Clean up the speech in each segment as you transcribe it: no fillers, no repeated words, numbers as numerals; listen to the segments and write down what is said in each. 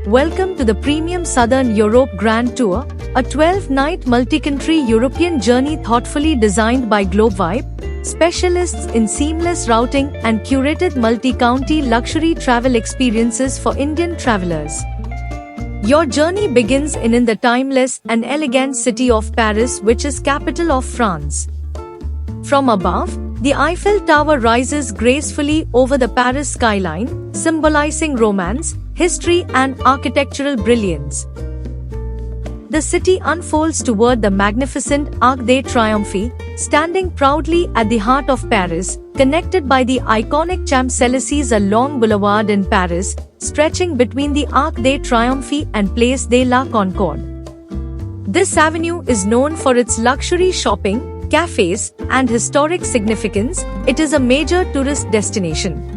welcome to the Premium Southern Europe Grand Tour, a 12-night multi-country European journey thoughtfully designed by Globevibe, specialists in seamless routing and curated multi-county luxury travel experiences for Indian travelers. Your journey begins in the timeless and elegant city of Paris, which is capital of France. From above, the Eiffel Tower rises gracefully over the Paris skyline, symbolizing romance, history and architectural brilliance. The city unfolds toward the magnificent Arc de Triomphe, standing proudly at the heart of Paris, connected by the iconic Champs-Élysées, a long boulevard in Paris, stretching between the Arc de Triomphe and Place de la Concorde. This avenue is known for its luxury shopping, cafes, and historic significance. It is a major tourist destination.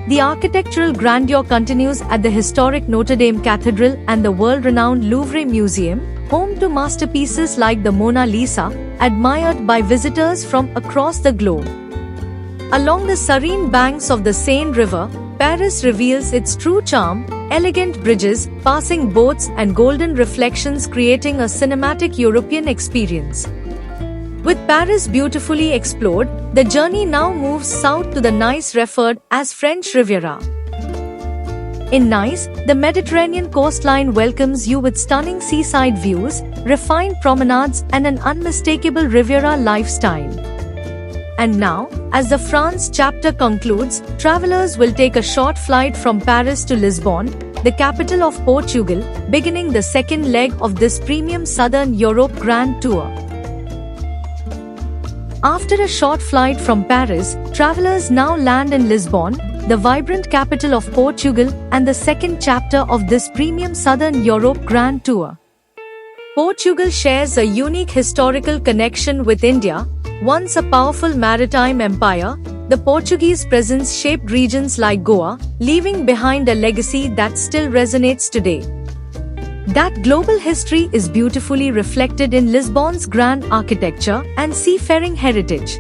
The architectural grandeur continues at the historic Notre Dame Cathedral and the world-renowned Louvre Museum, home to masterpieces like the Mona Lisa, admired by visitors from across the globe. Along the serene banks of the Seine River, Paris reveals its true charm, elegant bridges, passing boats and golden reflections creating a cinematic European experience. With Paris beautifully explored, the journey now moves south to the Nice, referred as French Riviera. In Nice, the Mediterranean coastline welcomes you with stunning seaside views, refined promenades and an unmistakable Riviera lifestyle. And now, as the France chapter concludes, travelers will take a short flight from Paris to Lisbon, the capital of Portugal, beginning the second leg of this Premium Southern Europe Grand Tour. After a short flight from Paris, travelers now land in Lisbon, the vibrant capital of Portugal, and the second chapter of this Premium Southern Europe Grand Tour. Portugal shares a unique historical connection with India. Once a powerful maritime empire, the Portuguese presence shaped regions like Goa, leaving behind a legacy that still resonates today. That global history is beautifully reflected in Lisbon's grand architecture and seafaring heritage.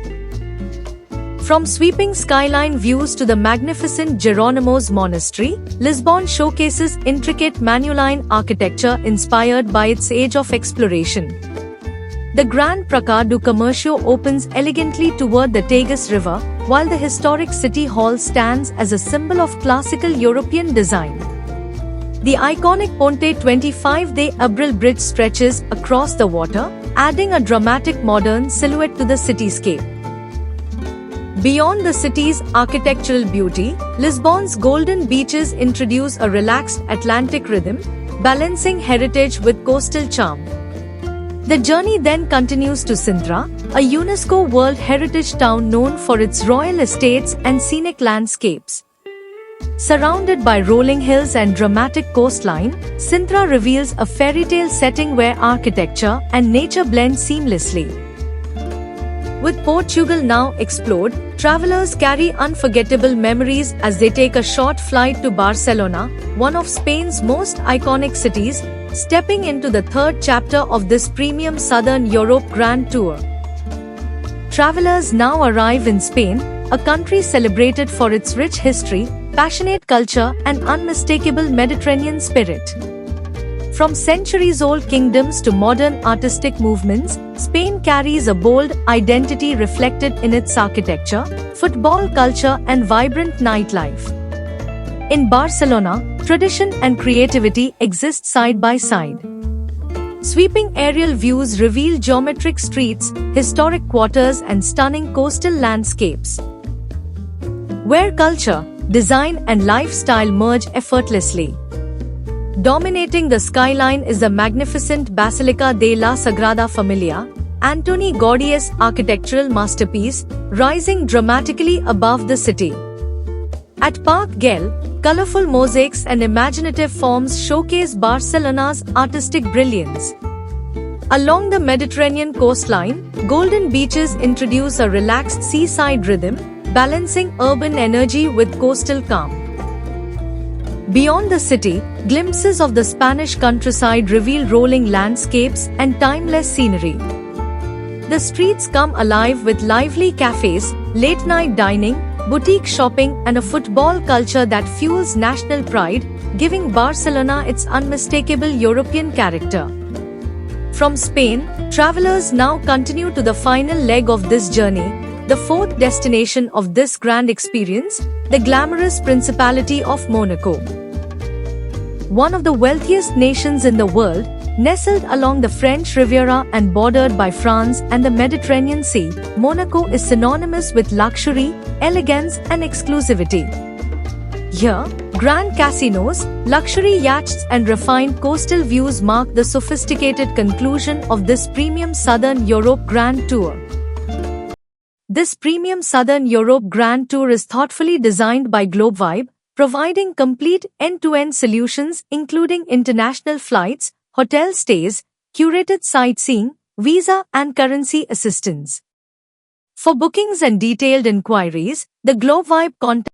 From sweeping skyline views to the magnificent Jerónimos Monastery, Lisbon showcases intricate Manueline architecture inspired by its age of exploration. The Grand Praça do Comércio opens elegantly toward the Tagus River, while the historic City Hall stands as a symbol of classical European design. The iconic Ponte 25 de Abril bridge stretches across the water, adding a dramatic modern silhouette to the cityscape. Beyond the city's architectural beauty, Lisbon's golden beaches introduce a relaxed Atlantic rhythm, balancing heritage with coastal charm. The journey then continues to Sintra, a UNESCO World Heritage town known for its royal estates and scenic landscapes. Surrounded by rolling hills and dramatic coastline, Sintra reveals a fairy tale setting where architecture and nature blend seamlessly. With Portugal now explored, travelers carry unforgettable memories as they take a short flight to Barcelona, one of Spain's most iconic cities, stepping into the third chapter of this Premium Southern Europe Grand Tour. Travelers now arrive in Spain, a country celebrated for its rich history, passionate culture and unmistakable Mediterranean spirit. From centuries-old kingdoms to modern artistic movements, Spain carries a bold identity reflected in its architecture, football culture and vibrant nightlife. In Barcelona, tradition and creativity exist side by side. Sweeping aerial views reveal geometric streets, historic quarters and stunning coastal landscapes, where culture, design and lifestyle merge effortlessly. Dominating the skyline is the magnificent Basilica de la Sagrada Familia, Antoni Gaudi's architectural masterpiece, rising dramatically above the city. At Parc Güell, colorful mosaics and imaginative forms showcase Barcelona's artistic brilliance. Along the Mediterranean coastline, golden beaches introduce a relaxed seaside rhythm, balancing urban energy with coastal calm. Beyond the city, glimpses of the Spanish countryside reveal rolling landscapes and timeless scenery. The streets come alive with lively cafes, late-night dining, boutique shopping and a football culture that fuels national pride, giving Barcelona its unmistakable European character. From Spain, travelers now continue to the final leg of this journey, the fourth destination of this grand experience, the glamorous Principality of Monaco. One of the wealthiest nations in the world, nestled along the French Riviera and bordered by France and the Mediterranean Sea, Monaco is synonymous with luxury, elegance, and exclusivity. Here, grand casinos, luxury yachts, and refined coastal views mark the sophisticated conclusion of this premium Southern Europe Grand Tour. This premium Southern Europe Grand Tour is thoughtfully designed by Globevibe, providing complete end-to-end solutions including international flights, hotel stays, curated sightseeing, visa and currency assistance. For bookings and detailed inquiries, the Globevibe contact